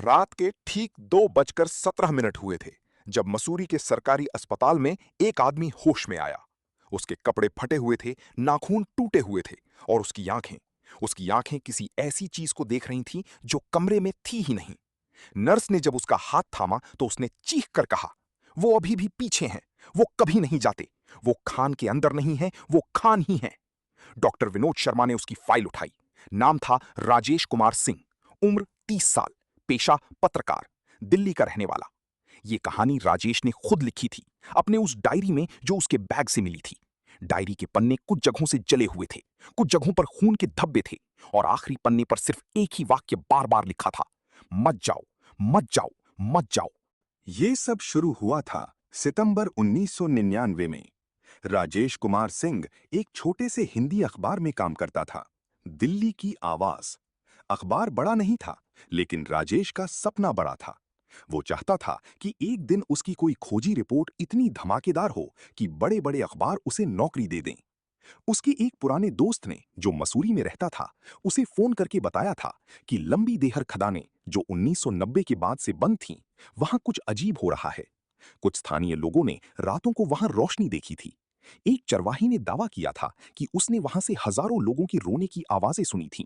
रात के ठीक 2:17 हुए थे जब मसूरी के सरकारी अस्पताल में एक आदमी होश में आया। उसके कपड़े फटे हुए थे, नाखून टूटे हुए थे और उसकी आंखें किसी ऐसी चीज को देख रही थीं जो कमरे में थी ही नहीं। नर्स ने जब उसका हाथ थामा तो उसने चीख कर कहा, वो अभी भी पीछे हैं, वो कभी नहीं जाते, वो खान के अंदर नहीं है, वो खान ही है। डॉक्टर विनोद शर्मा ने उसकी फाइल उठाई। नाम था राजेश कुमार सिंह, उम्र 30 साल, पेशा पत्रकार, दिल्ली का रहने वाला। ये कहानी राजेश ने खुद लिखी थी, अपने उस डायरी में जो उसके बैग से मिली थी। डायरी के पन्ने कुछ जगहों से जले हुए थे, कुछ जगहों पर खून के धब्बे थे और आखिरी पन्ने पर सिर्फ एक ही वाक्य बार बार लिखा था, मत जाओ, मत जाओ, मत जाओ। ये सब शुरू हुआ था सितंबर 1999 में। राजेश कुमार सिंह एक छोटे से हिंदी अखबार में काम करता था, दिल्ली की आवाज। अखबार बड़ा नहीं था, लेकिन राजेश का सपना बड़ा था। वो चाहता था कि एक दिन उसकी कोई खोजी रिपोर्ट इतनी धमाकेदार हो कि बड़े बड़े अखबार उसे नौकरी दे दें। उसके एक पुराने दोस्त ने, जो मसूरी में रहता था, उसे फोन करके बताया था कि लंबी देहर खदानें जो 1990 के बाद से बंद थीं, वहां कुछ अजीब हो रहा है। कुछ स्थानीय लोगों ने रातों को वहां रोशनी देखी थी। एक चरवाही ने दावा किया था कि उसने वहां से हजारों लोगों की रोने की आवाजें सुनी थीं।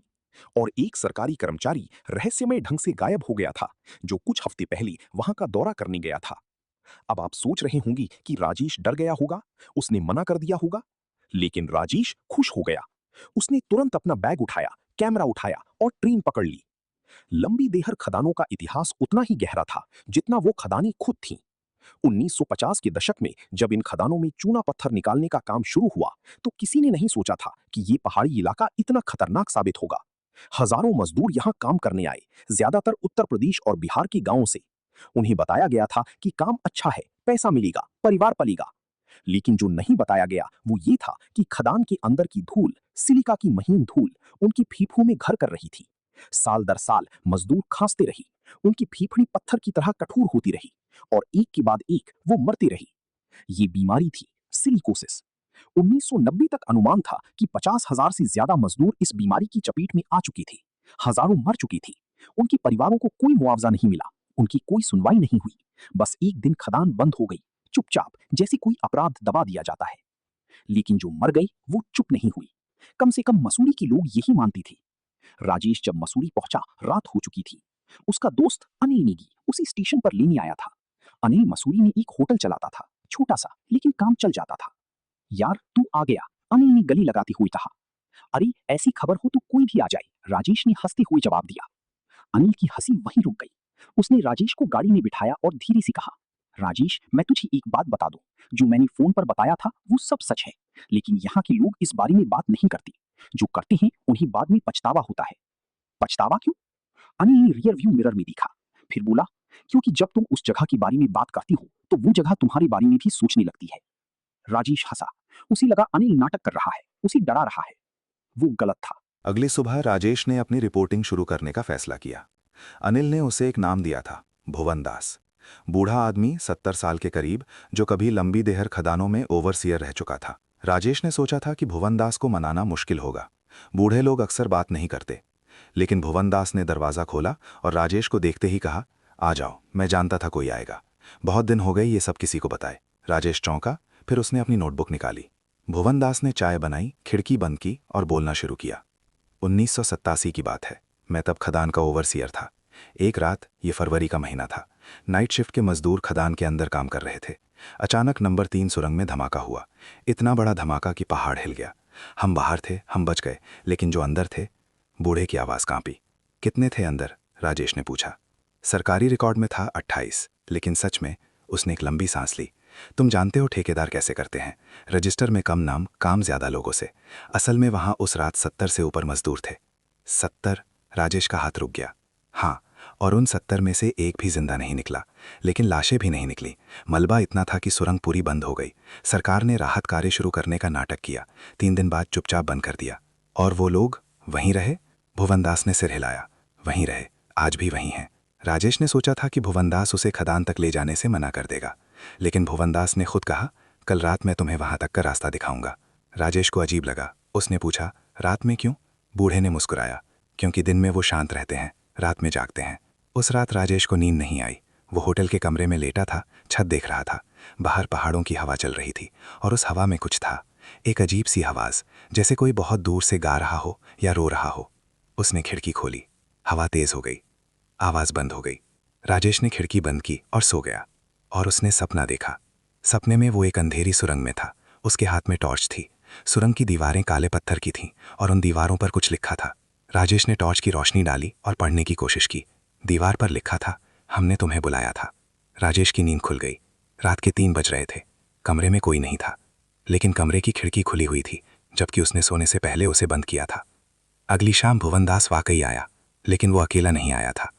और एक सरकारी कर्मचारी रहस्यमय ढंग से गायब हो गया था, जो कुछ हफ्ते पहले वहां का दौरा करने गया था। अब आप सोच रहे होंगे कि राजेश डर गया होगा, उसने मना कर दिया होगा। लेकिन राजेश खुश हो गया। उसने तुरंत अपना बैग उठाया, कैमरा उठाया और ट्रेन पकड़ ली। लंबी देहर खदानों का इतिहास उतना ही गहरा था जितना वो खदानें खुद थीं। 1950 के दशक में जब इन खदानों में चूना पत्थर निकालने का काम शुरू हुआ, तो किसी ने नहीं सोचा था कि ये पहाड़ी इलाका इतना खतरनाक साबित होगा। हजारों मजदूर यहां काम करने आए, ज्यादातर उत्तर प्रदेश और बिहार के गांवों से। उन्हें बताया गया था कि काम अच्छा है, पैसा मिलेगा, परिवार पलेगा। लेकिन जो नहीं बताया गया वो ये था कि खदान के अंदर की धूल, सिलिका की महीन धूल, उनकी फीफू में घर कर रही थी। साल दर साल मजदूर खांसते रही, उनकी फीफड़ी पत्थर की तरह कठोर होती रही और एक के बाद एक वो मरती रही। ये बीमारी थी सिलिकोसिस। 1990 तक अनुमान था कि 50,000 से ज्यादा मजदूर इस बीमारी की चपेट में आ चुके थे। हजारों मर चुकी थी। उनके परिवारों को कोई मुआवजा नहीं मिला, उनकी कोई सुनवाई नहीं हुई। बस एक दिन खदान बंद हो गई, चुपचाप, जैसे कोई अपराध दबा दिया जाता है। लेकिन जो मर गई वो चुप नहीं हुई। कम से कम मसूरी के लोग यही मानती थी। राजेश जब मसूरी पहुंचा, रात हो चुकी थी। उसका दोस्त अनिल नेगी उसी स्टेशन पर लेने आया था। अनिल मसूरी में एक होटल चलाता था, छोटा सा, लेकिन काम चल जाता था। यार तू आ गया, अनिल ने गली लगाते हुए कहा। अरे ऐसी खबर हो तो कोई भी आ जाए, राजेश ने हंसते हुए जवाब दिया। अनिल की हंसी वहीं रुक गई। उसने राजेश को गाड़ी में बिठाया और धीरे से कहा, राजेश मैं तुझे एक बात बता दूं, जो मैंने फोन पर बताया था वो सब सच है। लेकिन यहाँ के लोग इस बारे में बात नहीं करते। जो करते हैं उन्हें बाद में पछतावा होता है। पछतावा क्यों? अनिल ने रियर व्यू मिरर में देखा, फिर बोला, क्योंकि जब तुम उस जगह के बारे में बात करती हो तो वो जगह तुम्हारे बारे में भी सोचने लगती है। राजेश हंसा। उसे लगा अनिल नाटक कर रहा है, उसे डरा रहा है। वो गलत था। अगली सुबह राजेश ने अपनी रिपोर्टिंग शुरू करने का फैसला किया। अनिल ने उसे एक नाम दिया था, भुवन दास। बूढ़ा आदमी, 70 साल के करीब, जो कभी लंबी देहर खदानों में ओवरसियर रह चुका था। राजेश ने सोचा था कि भुवन दास को मनाना मुश्किल होगा। बूढ़े लोग अक्सर बात नहीं करते। लेकिन भुवन दास ने दरवाज़ा खोला और राजेश को देखते ही कहा, आ जाओ, मैं जानता था कोई आएगा। बहुत दिन हो गए ये सब किसी को बताए। राजेश चौंका, फिर उसने अपनी नोटबुक निकाली। भुवन दास ने चाय बनाई, खिड़की बंद की और बोलना शुरू किया। 1987 की बात है। मैं तब खदान का ओवरसियर था। एक रात, ये फरवरी का महीना था, नाइट शिफ्ट के मजदूर खदान के अंदर काम कर रहे थे। अचानक नंबर 3 सुरंग में धमाका हुआ। इतना बड़ा धमाका कि पहाड़ हिल गया। हम बाहर थे, हम बच गए, लेकिन जो अंदर थे, बूढ़े की आवाज़ कांपी। कितने थे अंदर? राजेश ने पूछा। सरकारी रिकॉर्ड में था 28, लेकिन सच में उसने एक लंबी सांस ली। तुम जानते हो ठेकेदार कैसे करते हैं? रजिस्टर में कम नाम, काम ज्यादा लोगों से। असल में वहां उस रात 70 से ऊपर मजदूर थे। 70? राजेश का हाथ रुक गया। हाँ, और उन 70 में से एक भी जिंदा नहीं निकला। लेकिन लाशें भी नहीं निकली। मलबा इतना था कि सुरंग पूरी बंद हो गई। सरकार ने राहत कार्य शुरू करने का नाटक किया। 3 दिन बाद चुपचाप बंद कर दिया। और वो लोग वहीं रहे? भुवनदास ने सिर हिलाया। वहीं रहे, आज भी वहीं हैं। राजेश ने सोचा था कि भुवनदास उसे खदान तक ले जाने से मना कर देगा, लेकिन भुवनदास ने खुद कहा, कल रात मैं तुम्हें वहां तक का रास्ता दिखाऊंगा। राजेश को अजीब लगा। उसने पूछा, रात में क्यों? बूढ़े ने मुस्कुराया, क्योंकि दिन में वो शांत रहते हैं, रात में जागते हैं। उस रात राजेश को नींद नहीं आई। वो होटल के कमरे में लेटा था, छत देख रहा था। बाहर पहाड़ों की हवा चल रही थी और उस हवा में कुछ था, एक अजीब सी आवाज़, जैसे कोई बहुत दूर से गा रहा हो या रो रहा हो। उसने खिड़की खोली, हवा तेज हो गई, आवाज़ बंद हो गई। राजेश ने खिड़की बंद की और सो गया। और उसने सपना देखा। सपने में वो एक अंधेरी सुरंग में था। उसके हाथ में टॉर्च थी। सुरंग की दीवारें काले पत्थर की थीं और उन दीवारों पर कुछ लिखा था। राजेश ने टॉर्च की रोशनी डाली और पढ़ने की कोशिश की। दीवार पर लिखा था, हमने तुम्हें बुलाया था। राजेश की नींद खुल गई। रात के 3 बज रहे थे। कमरे में कोई नहीं था, लेकिन कमरे की खिड़की खुली हुई थी, जबकि उसने सोने से पहले उसे बंद किया था। अगली शाम भुवनदास वाकई आया, लेकिन वो अकेला नहीं आया था।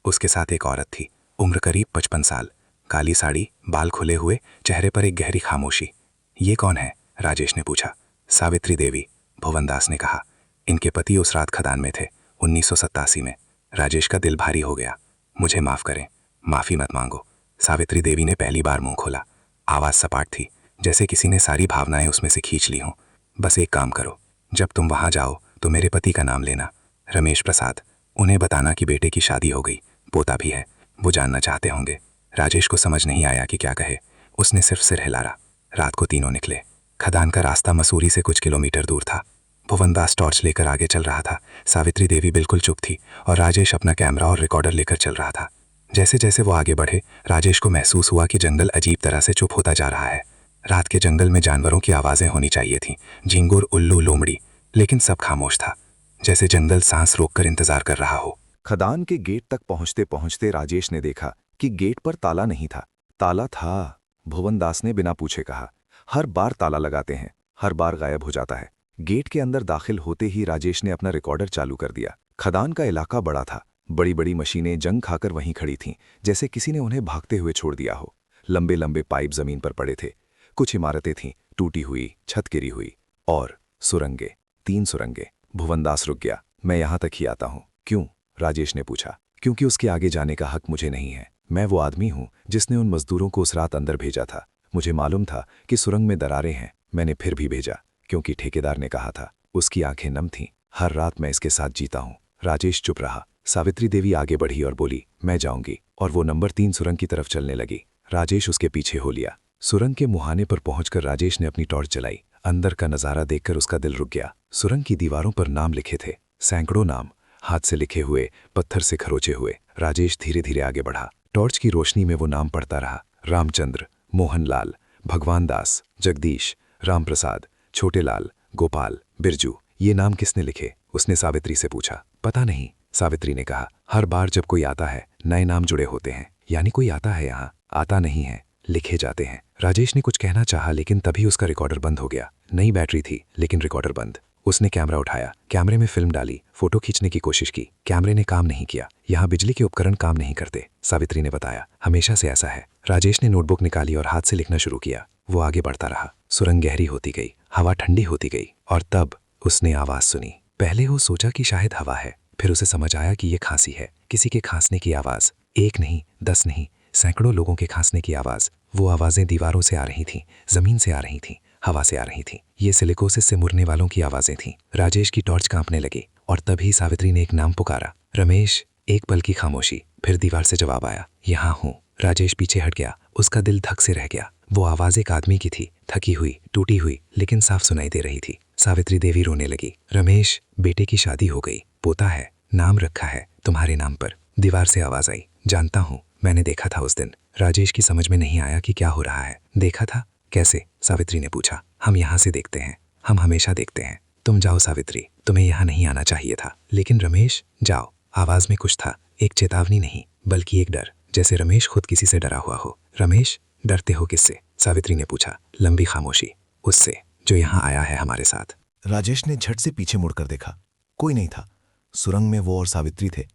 उसके साथ एक औरत थी, उम्र करीब 55 साल, काली साड़ी, बाल खुले हुए, चेहरे पर एक गहरी खामोशी। ये कौन है? राजेश ने पूछा। सावित्री देवी, भुवनदास ने कहा। इनके पति उस रात खदान में थे, 1987 में। राजेश का दिल भारी हो गया। मुझे माफ़ करें। माफ़ी मत मांगो। सावित्री देवी ने पहली बार मुंह खोला। आवाज़ सपाट थी, जैसे किसी ने सारी भावनाएं उसमें से खींच ली हों। बस एक काम करो, जब तुम वहां जाओ तो मेरे पति का नाम लेना, रमेश प्रसाद। उन्हें बताना कि बेटे की शादी हो गई, पोता भी है। वो जानना चाहते होंगे। राजेश को समझ नहीं आया कि क्या कहे। उसने सिर्फ सिर हिलाया। रात को तीनों निकले। खदान का रास्ता मसूरी से कुछ किलोमीटर दूर था। भुवनदास टॉर्च लेकर आगे चल रहा था। सावित्री देवी बिल्कुल चुप थी और राजेश अपना कैमरा और रिकॉर्डर लेकर चल रहा था। जैसे जैसे वो आगे बढ़े, राजेश को महसूस हुआ कि जंगल अजीब तरह से चुप होता जा रहा है। रात के जंगल में जानवरों की आवाज़ें होनी चाहिए थीं, झिंगुर, उल्लू, लोमड़ी, लेकिन सब खामोश था, जैसे जंगल सांस रोककर इंतजार कर रहा हो। खदान के गेट तक पहुंचते पहुंचते राजेश ने देखा कि गेट पर ताला नहीं था। ताला था, भुवनदास ने बिना पूछे कहा। हर बार ताला लगाते हैं, हर बार गायब हो जाता है। गेट के अंदर दाखिल होते ही राजेश ने अपना रिकॉर्डर चालू कर दिया। खदान का इलाका बड़ा था। बड़ी बड़ी मशीनें जंग खाकर वहीं खड़ी थीं, जैसे किसी ने उन्हें भागते हुए छोड़ दिया हो। लंबे लंबे पाइप जमीन पर पड़े थे। कुछ इमारतें थीं, टूटी हुई, छत गिरी हुई। और सुरंगे, 3 सुरंगे। भुवनदास रुक गया। मैं यहां तक ही आता हूं। क्यों? राजेश ने पूछा। क्योंकि उसके आगे जाने का हक मुझे नहीं है। मैं वो आदमी हूं जिसने उन मजदूरों को उस रात अंदर भेजा था। मुझे मालूम था कि सुरंग में दरारें हैं। मैंने फिर भी भेजा, क्योंकि ठेकेदार ने कहा था। उसकी आंखें नम थीं। हर रात मैं इसके साथ जीता हूं। राजेश चुप रहा। सावित्री देवी आगे बढ़ी और बोली, मैं जाऊंगी। और वो नंबर 3 सुरंग की तरफ चलने लगी। राजेश उसके पीछे हो लिया। सुरंग के मुहाने पर पहुंचकर राजेश ने अपनी टॉर्च जलाई। अंदर का नजारा देखकर उसका दिल रुक गया। सुरंग की दीवारों पर नाम लिखे थे, सैकड़ों नाम, हाथ से लिखे हुए, पत्थर से खरोचे हुए। राजेश धीरे धीरे आगे बढ़ा। टॉर्च की रोशनी में वो नाम पढ़ता रहा। रामचंद्र, मोहनलाल, भगवान दास, जगदीश, रामप्रसाद, छोटेलाल, गोपाल, बिरजू। ये नाम किसने लिखे? उसने सावित्री से पूछा। पता नहीं, सावित्री ने कहा। हर बार जब कोई आता है, नए नाम जुड़े होते हैं। यानी कोई आता है यहाँ? आता नहीं है, लिखे जाते हैं। राजेश ने कुछ कहना चाहा, लेकिन तभी उसका रिकॉर्डर बंद हो गया। नई बैटरी थी, लेकिन रिकॉर्डर बंद। उसने कैमरा उठाया, कैमरे में फिल्म डाली, फोटो खींचने की कोशिश की। कैमरे ने काम नहीं किया। यहाँ बिजली के उपकरण काम नहीं करते, सावित्री ने बताया। हमेशा से ऐसा है। राजेश ने नोटबुक निकाली और हाथ से लिखना शुरू किया। वो आगे बढ़ता रहा। सुरंग गहरी होती गई, हवा ठंडी होती गई। और तब उसने आवाज़ सुनी। पहले वो सोचा कि शायद हवा है, फिर उसे समझ आया कि ये खांसी है, किसी के खांसने की आवाज़। 1 नहीं, 10 नहीं, सैकड़ों लोगों के खांसने की आवाज़। वो आवाज़ें दीवारों से आ रही थीं, ज़मीन से आ रही थीं, हवा से आ रही थीं। ये सिलिकोसिस से मरने वालों की आवाज़ें थीं। राजेश की टॉर्च कांपने लगी और तभी सावित्री ने एक नाम पुकारा, रमेश। एक पल की खामोशी, फिर दीवार से जवाब आया, यहाँ हूँ। राजेश पीछे हट गया। उसका दिल धक से रह गया। वो आवाज़ एक आदमी की थी, थकी हुई, टूटी हुई, लेकिन साफ सुनाई दे रही थी। सावित्री देवी रोने लगी। रमेश, बेटे की शादी हो गई, पोता है, नाम रखा है तुम्हारे नाम पर। दीवार से आवाज़ आई, जानता हूँ, मैंने देखा था उस दिन। राजेश की समझ में नहीं आया कि क्या हो रहा है। देखा था? कैसे? सावित्री ने पूछा। हम यहाँ से देखते हैं, हम हमेशा देखते हैं। तुम जाओ सावित्री, तुम्हें यहाँ नहीं आना चाहिए था। लेकिन रमेश, जाओ। आवाज़ में कुछ था, एक चेतावनी नहीं, बल्कि एक डर, जैसे रमेश खुद किसी से डरा हुआ हो। रमेश, डरते हो किससे? सावित्री ने पूछा। लंबी खामोशी। उससे जो यहाँ आया है हमारे साथ। राजेश ने झट से पीछे मुड़कर देखा। कोई नहीं था। सुरंग में वो और सावित्री थे,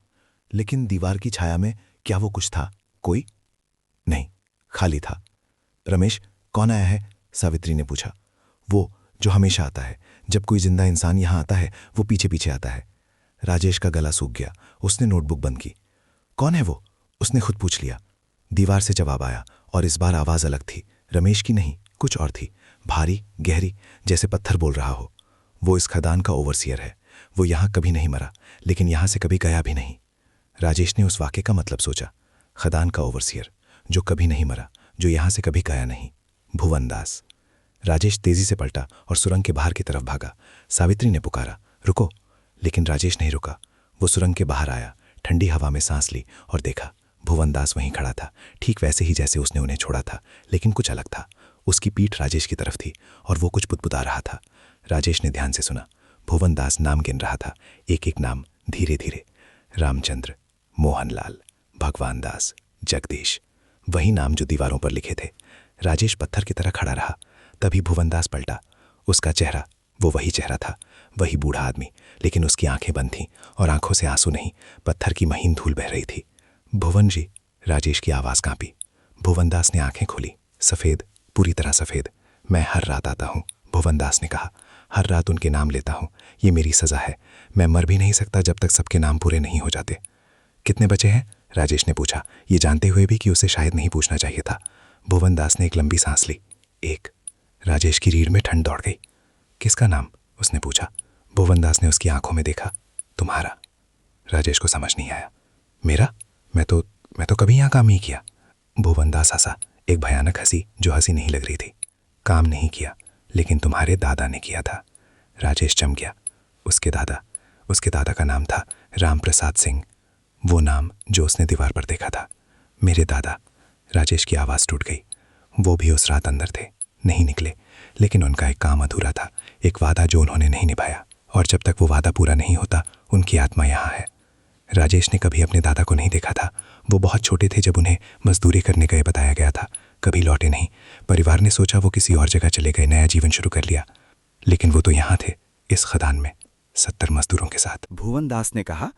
लेकिन दीवार की छाया में क्या वो कुछ था? कोई नहीं, खाली था। रमेश, कौन आया है? सावित्री ने पूछा। वो जो हमेशा आता है। जब कोई जिंदा इंसान यहाँ आता है, वो पीछे पीछे आता है। राजेश का गला सूख गया। उसने नोटबुक बंद की। कौन है वो? उसने खुद पूछ लिया। दीवार से जवाब आया, और इस बार आवाज़ अलग थी। रमेश की नहीं, कुछ और थी, भारी, गहरी, जैसे पत्थर बोल रहा हो। वो इस खदान का ओवरसियर है। वो यहाँ कभी नहीं मरा, लेकिन यहाँ से कभी गया भी नहीं। राजेश ने उस वाक्य का मतलब सोचा। खदान का ओवरसियर, जो कभी नहीं मरा, जो यहां से कभी गया नहीं, भुवनदास। राजेश तेजी से पलटा और सुरंग के बाहर की तरफ भागा। सावित्री ने पुकारा, रुको, लेकिन राजेश नहीं रुका। वो सुरंग के बाहर आया, ठंडी हवा में सांस ली और देखा भुवनदास वहीं खड़ा था, ठीक वैसे ही जैसे उसने उन्हें छोड़ा था, लेकिन कुछ अलग था। उसकी पीठ राजेश की तरफ थी और वो कुछ बुदबुदा रहा था। राजेश ने ध्यान से सुना। भुवनदास नाम गिन रहा था, एक एक नाम, धीरे धीरे। रामचंद्र, मोहनलाल, भगवान दास, जगदीश, वही नाम जो दीवारों पर लिखे थे। राजेश पत्थर की तरह खड़ा रहा। तभी भुवनदास पलटा। उसका चेहरा, वो वही चेहरा था, वही बूढ़ा आदमी, लेकिन उसकी आंखें बंद थीं और आंखों से आंसू नहीं, पत्थर की महीन धूल बह रही थी। भुवन जी, राजेश की आवाज़ कांपी। भुवनदास ने आंखें खोली, सफ़ेद, पूरी तरह सफ़ेद। मैं हर रात आता हूँ, भुवनदास ने कहा, हर रात उनके नाम लेता हूँ। ये मेरी सज़ा है। मैं मर भी नहीं सकता जब तक सबके नाम पूरे नहीं हो जाते। कितने बचे हैं? राजेश ने पूछा, ये जानते हुए भी कि उसे शायद नहीं पूछना चाहिए था। भुवनदास ने एक लंबी सांस ली। एक। राजेश की रीढ़ में ठंड दौड़ गई। किसका नाम? उसने पूछा। भुवनदास ने उसकी आंखों में देखा। तुम्हारा। राजेश को समझ नहीं आया। मेरा? मैं तो कभी यहाँ काम नहीं किया। भुवनदास हंसा, एक भयानक हंसी जो हंसी नहीं लग रही थी। काम नहीं किया, लेकिन तुम्हारे दादा ने किया था। राजेश चमक गया। उसके दादा का नाम था राम प्रसाद सिंह, वो नाम जो उसने दीवार पर देखा था। मेरे दादा। राजेश की आवाज़ टूट गई। वो भी उस रात अंदर थे, नहीं निकले, लेकिन उनका एक काम अधूरा था, एक वादा जो उन्होंने नहीं निभाया, और जब तक वो वादा पूरा नहीं होता उनकी आत्मा यहाँ है। राजेश ने कभी अपने दादा को नहीं देखा था। वो बहुत छोटे थे जब उन्हें मजदूरी करने गए बताया गया था, कभी लौटे नहीं। परिवार ने सोचा वो किसी और जगह चले गए, नया जीवन शुरू कर लिया, लेकिन वो तो यहाँ थे, इस खदान में, 70 मजदूरों के साथ। भुवनदास ने कहा,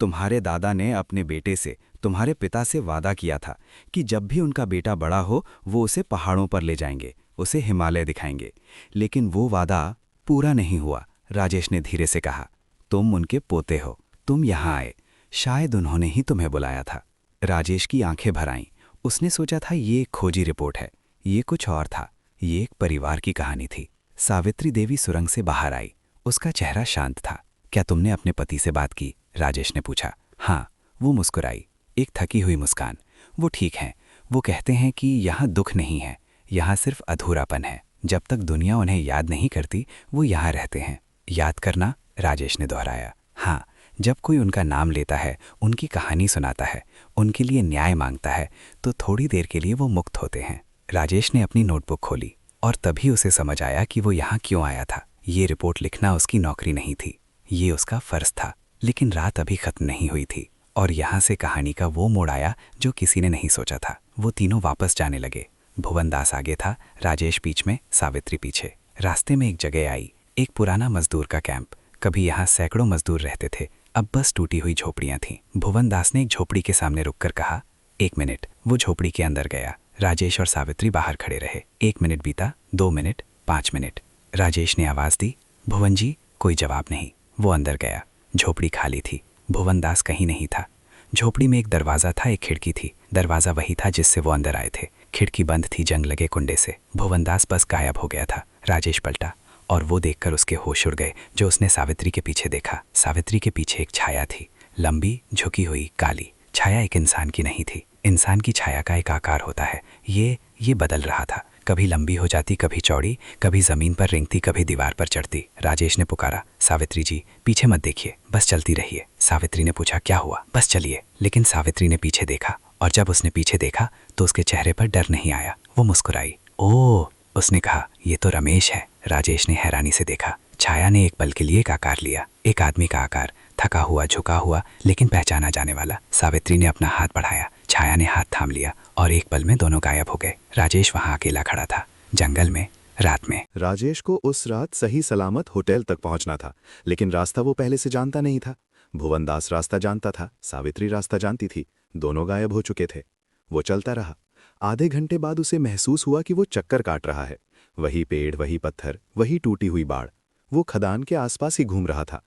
तुम्हारे दादा ने अपने बेटे से, तुम्हारे पिता से वादा किया था कि जब भी उनका बेटा बड़ा हो वो उसे पहाड़ों पर ले जाएंगे, उसे हिमालय दिखाएंगे, लेकिन वो वादा पूरा नहीं हुआ। राजेश ने धीरे से कहा, तुम उनके पोते हो, तुम यहाँ आए, शायद उन्होंने ही तुम्हें बुलाया था। राजेश की आंखें भर आईं। उसने सोचा था ये एक खोजी रिपोर्ट है, ये कुछ और था, ये एक परिवार की कहानी थी। सावित्री देवी सुरंग से बाहर आई। उसका चेहरा शांत था। क्या तुमने अपने पति से बात की? राजेश ने पूछा। हाँ, वो मुस्कुराई, एक थकी हुई मुस्कान। वो ठीक हैं। वो कहते हैं कि यहाँ दुख नहीं है, यहाँ सिर्फ अधूरापन है। जब तक दुनिया उन्हें याद नहीं करती वो यहाँ रहते हैं। याद करना? राजेश ने दोहराया। हाँ, जब कोई उनका नाम लेता है, उनकी कहानी सुनाता है, उनके लिए न्याय मांगता है, तो थोड़ी देर के लिए वो मुक्त होते हैं। राजेश ने अपनी नोटबुक खोली और तभी उसे समझ आया कि वो यहाँ क्यों आया था। ये रिपोर्ट लिखना उसकी नौकरी नहीं थी, ये उसका फर्ज था। लेकिन रात अभी खत्म नहीं हुई थी और यहाँ से कहानी का वो मोड़ आया जो किसी ने नहीं सोचा था। वो तीनों वापस जाने लगे। भुवनदास आगे था, राजेश बीच में, सावित्री पीछे। रास्ते में एक जगह आई, एक पुराना मजदूर का कैंप। कभी यहाँ सैकड़ों मजदूर रहते थे, अब बस टूटी हुई झोपड़ियाँ थीं। भुवनदास ने एक झोपड़ी के सामने रुककर कहा, 1 मिनट। वो झोपड़ी के अंदर गया। राजेश और सावित्री बाहर खड़े रहे। 1 मिनट बीता, 2 मिनट, 5 मिनट। राजेश ने आवाज़ दी, भुवन जी। कोई जवाब नहीं। वो अंदर गया। झोपड़ी खाली थी, भुवनदास कहीं नहीं था। झोपड़ी में एक दरवाज़ा था, एक खिड़की थी। दरवाज़ा वही था जिससे वो अंदर आए थे। खिड़की बंद थी जंग लगे कुंडे से। भुवनदास बस गायब हो गया था। राजेश पलटा और वो देखकर उसके होश उड़ गए जो उसने सावित्री के पीछे देखा। सावित्री के पीछे एक छाया थी, लंबी, झुकी हुई, काली। छाया एक इंसान की नहीं थी। इंसान की छाया का एक आकार होता है, ये बदल रहा था। कभी लंबी हो जाती, कभी चौड़ी, कभी जमीन पर रेंगती, कभी दीवार पर चढ़ती। राजेश ने पुकारा, सावित्री जी, पीछे मत देखिए, बस चलती रहिए। सावित्री ने पूछा, क्या हुआ? बस चलिए। लेकिन सावित्री ने पीछे देखा और जब उसने पीछे देखा तो उसके चेहरे पर डर नहीं आया। वो मुस्कुराई। ओह, उसने कहा, ये तो रमेश है। राजेश ने हैरानी से देखा। छाया ने एक पल के लिए एक आकार लिया, एक आदमी का आकार, थका हुआ, झुका हुआ, लेकिन पहचाना जाने वाला। सावित्री ने अपना हाथ बढ़ाया, छाया ने हाथ थाम लिया और एक पल में दोनों गायब हो गए। राजेश वहां अकेला खड़ा था, जंगल में, रात में। राजेश को उस रात सही सलामत होटल तक पहुंचना था, लेकिन रास्ता वो पहले से जानता नहीं था। भुवनदास रास्ता जानता था, सावित्री रास्ता जानती थी, दोनों गायब हो चुके थे। वो चलता रहा। आधे घंटे बाद उसे महसूस हुआ कि वो चक्कर काट रहा है। वही पेड़, वही पत्थर, वही टूटी हुई बाड़। वो खदान के आसपास ही घूम रहा था।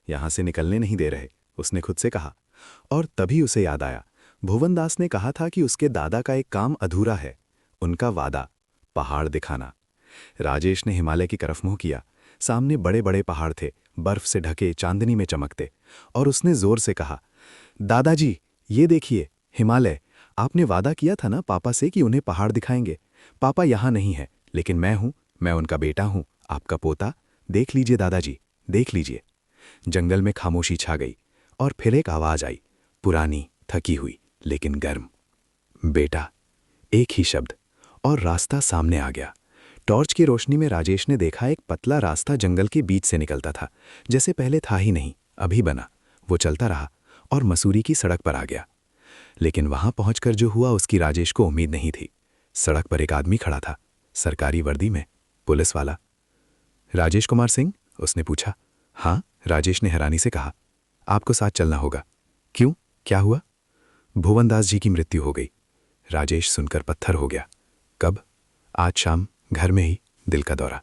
यहां से निकलने नहीं दे रहे, उसने खुद से कहा। और तभी उसे याद आया, भुवनदास ने कहा था कि उसके दादा का एक काम अधूरा है, उनका वादा, पहाड़ दिखाना। राजेश ने हिमालय की तरफ मुंह किया। सामने बड़े बड़े पहाड़ थे, बर्फ से ढके, चांदनी में चमकते, और उसने जोर से कहा, दादाजी, ये देखिए, हिमालय। आपने वादा किया था ना पापा से कि उन्हें पहाड़ दिखाएंगे। पापा यहाँ नहीं है, लेकिन मैं हूँ, मैं उनका बेटा हूँ, आपका पोता। देख लीजिए दादाजी, देख लीजिए। जंगल में खामोशी छा गई और फिर एक आवाज आई, पुरानी, थकी हुई, लेकिन गर्म। बेटा। एक ही शब्द, और रास्ता सामने आ गया। टॉर्च की रोशनी में राजेश ने देखा एक पतला रास्ता जंगल के बीच से निकलता था, जैसे पहले था ही नहीं, अभी बना। वो चलता रहा और मसूरी की सड़क पर आ गया। लेकिन वहां पहुंचकर जो हुआ उसकी राजेश को उम्मीद नहीं थी। सड़क पर एक आदमी खड़ा था, सरकारी वर्दी में, पुलिस वाला। राजेश कुमार सिंह? उसने पूछा। हाँ, राजेश ने हैरानी से कहा। आपको साथ चलना होगा। क्यों, क्या हुआ? भुवनदास जी की मृत्यु हो गई। राजेश सुनकर पत्थर हो गया। कब? आज शाम, घर में ही, दिल का दौरा।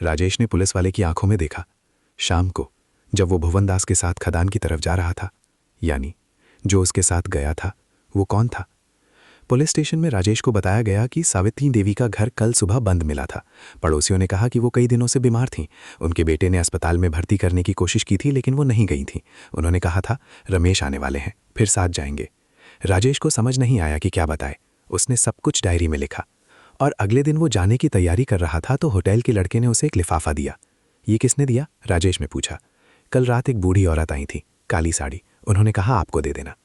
राजेश ने पुलिस वाले की आंखों में देखा। शाम को, जब वो भुवनदास के साथ खदान की तरफ जा रहा था। यानी जो उसके साथ गया था, वो कौन था? पुलिस स्टेशन में राजेश को बताया गया कि सावित्री देवी का घर कल सुबह बंद मिला था। पड़ोसियों ने कहा कि वो कई दिनों से बीमार थीं। उनके बेटे ने अस्पताल में भर्ती करने की कोशिश की थी, लेकिन वो नहीं गई थीं। उन्होंने कहा था, रमेश आने वाले हैं, फिर साथ जाएंगे। राजेश को समझ नहीं आया कि क्या बताए। उसने सब कुछ डायरी में लिखा। और अगले दिन वो जाने की तैयारी कर रहा था तो होटल के लड़के ने उसे एक लिफाफा दिया। ये किसने दिया? राजेश ने पूछा। कल रात एक बूढ़ी औरत आई थी, काली साड़ी। उन्होंने कहा आपको दे देना।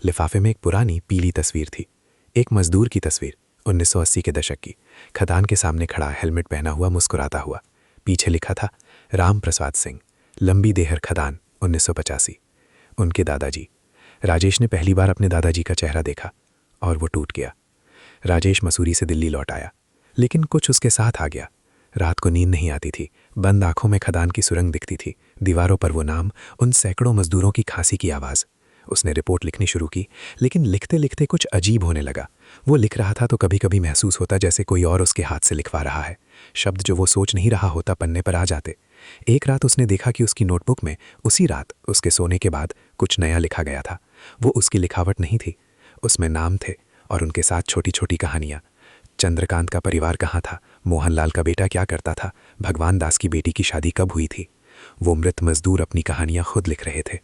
लिफाफे में एक पुरानी पीली तस्वीर थी, एक मजदूर की तस्वीर, 1980 के दशक की, खदान के सामने खड़ा, हेलमेट पहना हुआ, मुस्कुराता हुआ। पीछे लिखा था, राम प्रसाद सिंह, लंबी देहर खदान, 1985। उनके दादाजी। राजेश ने पहली बार अपने दादाजी का चेहरा देखा और वो टूट गया। राजेश मसूरी से दिल्ली लौट आया, लेकिन कुछ उसके साथ आ गया। रात को नींद नहीं आती थी, बंद आंखों में खदान की सुरंग दिखती थी, दीवारों पर वो नाम, उन सैकड़ों मजदूरों की खांसी की आवाज़। उसने रिपोर्ट लिखनी शुरू की, लेकिन लिखते लिखते कुछ अजीब होने लगा। वो लिख रहा था तो कभी कभी महसूस होता जैसे कोई और उसके हाथ से लिखवा रहा है। शब्द जो वो सोच नहीं रहा होता पन्ने पर आ जाते। एक रात उसने देखा कि उसकी नोटबुक में उसी रात उसके सोने के बाद कुछ नया लिखा गया था। वो उसकी लिखावट नहीं थी, उसमें नाम थे और उनके साथ छोटी छोटी कहानियाँ। चंद्रकांत का परिवार कहाँ था, मोहनलाल का बेटा क्या करता था, भगवान दास की बेटी की शादी कब हुई थी। वो मृत मजदूर अपनी कहानियाँ खुद लिख रहे थे।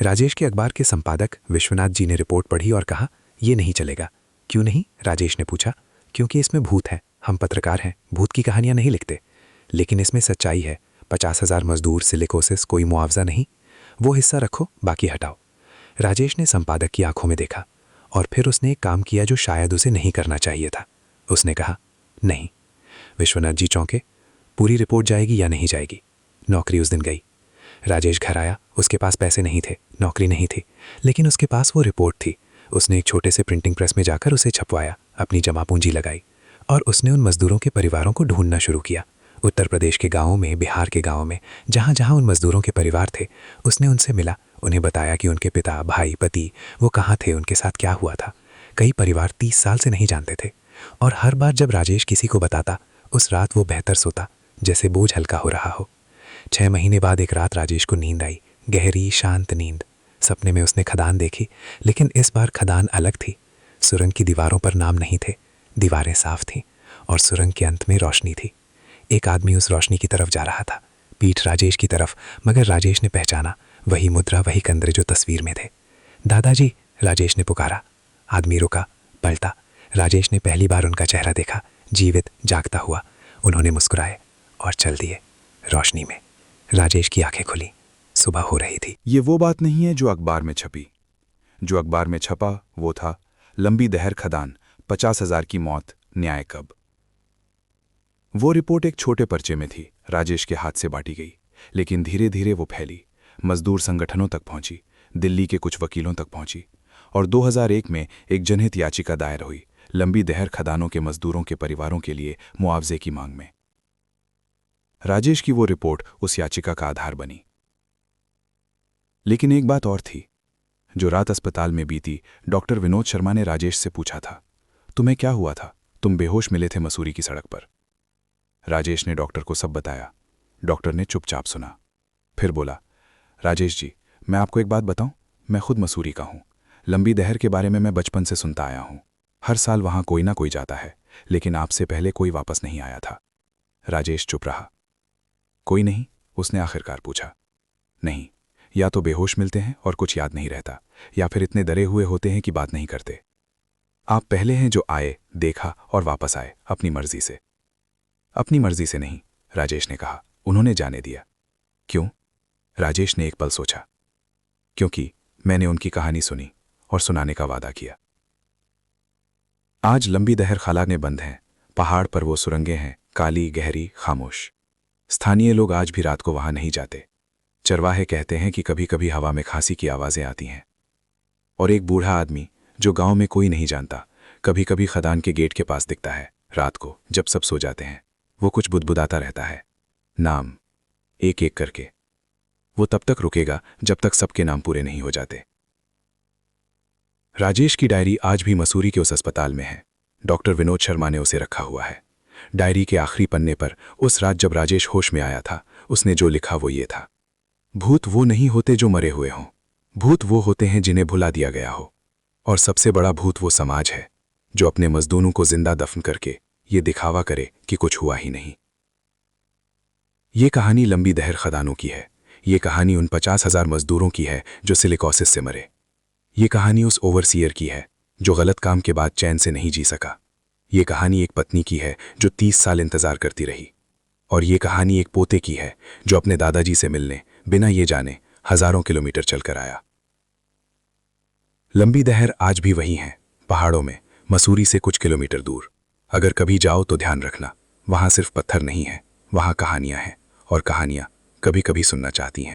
राजेश के अखबार के संपादक विश्वनाथ जी ने रिपोर्ट पढ़ी और कहा, ये नहीं चलेगा। क्यों नहीं? राजेश ने पूछा। क्योंकि इसमें भूत है, हम पत्रकार हैं, भूत की कहानियां नहीं लिखते। लेकिन इसमें सच्चाई है, 50,000 मजदूर, सिलिकोसिस, कोई मुआवजा नहीं। वो हिस्सा रखो, बाकी हटाओ। राजेश ने संपादक की आंखों में देखा और फिर उसने एक काम किया जो शायद उसे नहीं करना चाहिए था। उसने कहा, नहीं। विश्वनाथ जी चौंके। पूरी रिपोर्ट जाएगी या नहीं जाएगी? नौकरी उस दिन गई। राजेश घर आया, उसके पास पैसे नहीं थे, नौकरी नहीं थी, लेकिन उसके पास वो रिपोर्ट थी। उसने एक छोटे से प्रिंटिंग प्रेस में जाकर उसे छपवाया, अपनी जमा पूंजी लगाई और उसने उन मजदूरों के परिवारों को ढूंढना शुरू किया। उत्तर प्रदेश के गाँवों में, बिहार के गाँवों में, जहाँ जहाँ उन मजदूरों के परिवार थे, उसने उनसे मिला, उन्हें बताया कि उनके पिता, भाई, पति वो कहाँ थे, उनके साथ क्या हुआ था। कई परिवार 30 साल से नहीं जानते थे और हर बार जब राजेश किसी को बताता, उस रात वो बेहतर सोता, जैसे बोझ हल्का हो रहा हो। 6 महीने बाद एक रात राजेश को नींद आई, गहरी शांत नींद। सपने में उसने खदान देखी, लेकिन इस बार खदान अलग थी। सुरंग की दीवारों पर नाम नहीं थे, दीवारें साफ थीं और सुरंग के अंत में रोशनी थी। एक आदमी उस रोशनी की तरफ जा रहा था, पीठ राजेश की तरफ, मगर राजेश ने पहचाना, वही मुद्रा, वही कंधे जो तस्वीर में थे। दादाजी, राजेश ने पुकारा। आदमी रुका, पलटा। राजेश ने पहली बार उनका चेहरा देखा, जीवित, जागता हुआ। उन्होंने मुस्कुराए और चल दिए रोशनी में। राजेश की आंखें खुली, सुबह हो रही थी। ये वो बात नहीं है जो अखबार में छपी। जो अखबार में छपा वो था, लंबी दहर खदान, 50,000 की मौत, न्याय कब। वो रिपोर्ट एक छोटे पर्चे में थी, राजेश के हाथ से बांटी गई, लेकिन धीरे धीरे वो फैली, मजदूर संगठनों तक पहुंची, दिल्ली के कुछ वकीलों तक पहुंची और 2001 में एक जनहित याचिका दायर हुई, लंबी दहर खदानों के मजदूरों के परिवारों के लिए मुआवजे की मांग में। राजेश की वो रिपोर्ट उस याचिका का आधार बनी। लेकिन एक बात और थी। जो रात अस्पताल में बीती, डॉक्टर विनोद शर्मा ने राजेश से पूछा था, तुम्हें क्या हुआ था? तुम बेहोश मिले थे मसूरी की सड़क पर। राजेश ने डॉक्टर को सब बताया। डॉक्टर ने चुपचाप सुना, फिर बोला, राजेश जी, मैं आपको एक बात बताऊं, मैं खुद मसूरी का हूं। लंबी दहर के बारे में मैं बचपन से सुनता आया हूं। हर साल वहां कोई ना कोई जाता है, लेकिन आपसे पहले कोई वापस नहीं आया था। राजेश चुप रहा। कोई नहीं? उसने आखिरकार पूछा। नहीं, या तो बेहोश मिलते हैं और कुछ याद नहीं रहता, या फिर इतने डरे हुए होते हैं कि बात नहीं करते। आप पहले हैं जो आए, देखा और वापस आए अपनी मर्जी से। अपनी मर्जी से नहीं, राजेश ने कहा, उन्होंने जाने दिया। क्यों? राजेश ने एक पल सोचा। क्योंकि मैंने उनकी कहानी सुनी और सुनाने का वादा किया। आज लंबी दहर खाला ने बंद हैं, पहाड़ पर वो सुरंगें हैं, काली, गहरी, खामोश। स्थानीय लोग आज भी रात को वहां नहीं जाते। चरवाहे कहते हैं कि कभी कभी हवा में खांसी की आवाजें आती हैं। और एक बूढ़ा आदमी जो गांव में कोई नहीं जानता, कभी कभी खदान के गेट के पास दिखता है, रात को जब सब सो जाते हैं। वो कुछ बुदबुदाता रहता है, नाम, एक एक करके। वो तब तक रुकेगा जब तक सबके नाम पूरे नहीं हो जाते। राजेश की डायरी आज भी मसूरी के उस अस्पताल में है। डॉक्टर विनोद शर्मा ने उसे रखा हुआ है। डायरी के आखिरी पन्ने पर उस रात जब राजेश होश में आया था, उसने जो लिखा वो ये था, भूत वो नहीं होते जो मरे हुए हों, भूत वो होते हैं जिन्हें भुला दिया गया हो। और सबसे बड़ा भूत वो समाज है जो अपने मजदूरों को जिंदा दफन करके ये दिखावा करे कि कुछ हुआ ही नहीं। ये कहानी लंबी दहर खदानों की है। ये कहानी उन 50,000 मजदूरों की है जो सिलिकॉसिस से मरे। ये कहानी उस ओवरसीयर की है जो गलत काम के बाद चैन से नहीं जी सका। ये कहानी एक पत्नी की है जो 30 साल इंतजार करती रही। और ये कहानी एक पोते की है जो अपने दादाजी से मिलने बिना ये जाने हजारों किलोमीटर चलकर आया। लंबी दहर आज भी वही है, पहाड़ों में, मसूरी से कुछ किलोमीटर दूर। अगर कभी जाओ तो ध्यान रखना, वहां सिर्फ पत्थर नहीं है, वहां कहानियां हैं, और कहानियां कभी कभी सुनना चाहती हैं।